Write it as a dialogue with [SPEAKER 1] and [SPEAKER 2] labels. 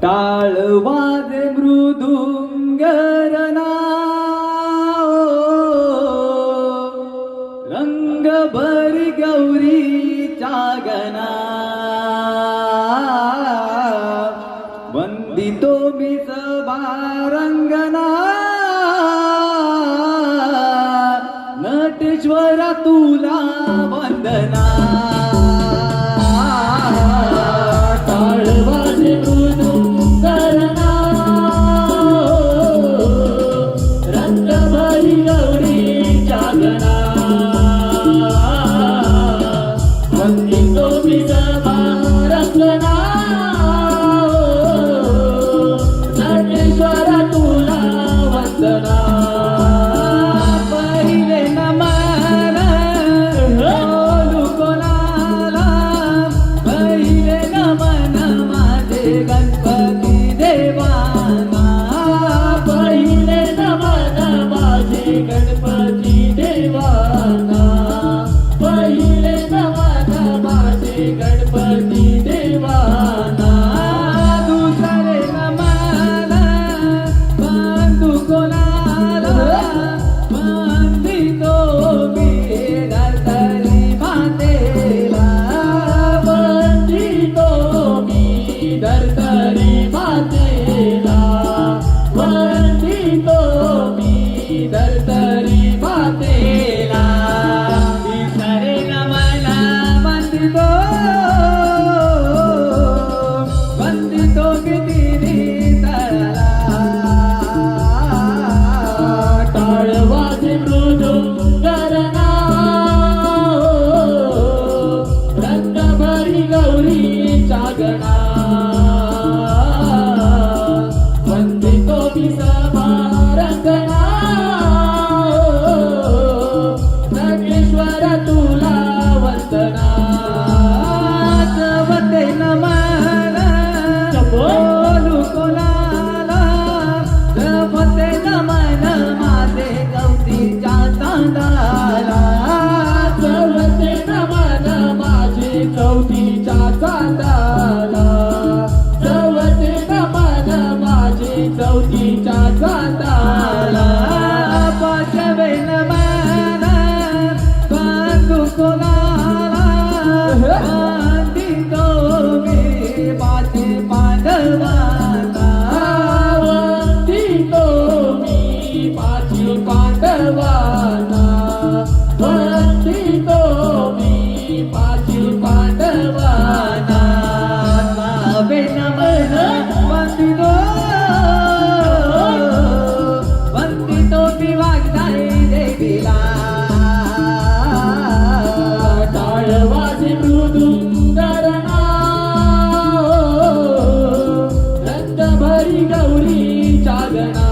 [SPEAKER 1] टाळ वाजे मृदुंगरना रंग भरी गौरीच्या गणा वंदितो मी सभारंगना नटेश्वरा तुला वंदना
[SPEAKER 2] टाळ वाजे मृदुंगरना रंग भरी गौरीच्या गणा वंदितो मी सभारंगना नटेश्वरा तुला वंदना
[SPEAKER 1] पहिले नमन बोलू कोणाला पहिले नमन माझे गणपती देवाना
[SPEAKER 2] पहिले नमन माझे गणपती देवाना पहिले नमन माझे गणपती देवाना
[SPEAKER 1] दुसरे नमन बंधू कोणाला वंदितो मी धरतरी मातेला
[SPEAKER 2] वंदितो मी धरतरी मातेला वंदितो मी धरतरी मातेला
[SPEAKER 1] दुसरे नमन वंदितो वंदितो किती तळला
[SPEAKER 2] टाळ वाजे मृदुंगरना रंग भरी गौरीच्या गणा वंदितो मी सभारंगना नटेश्वर तुला वंदना
[SPEAKER 1] जवते नमन बोलू कोणाला जवते नमन माझे गवतीच्या चांदाला
[SPEAKER 2] चवते नमन माझे चौथीच्या चांदाला चवते नमन माझे चौथीच्या चांदाला
[SPEAKER 1] पाचवे नमन बंधू कोणाला वंदितो मी पाचे पांडवांना
[SPEAKER 2] वंदितो मी पाची पांडवांना वंदितो मी पाची पांडवांना
[SPEAKER 1] नवे नमन वंदितो वंदितो मी वागदाई देवीला
[SPEAKER 2] टाळ वाजे मृदुंगरना रंग भरी गौरीच्या गणा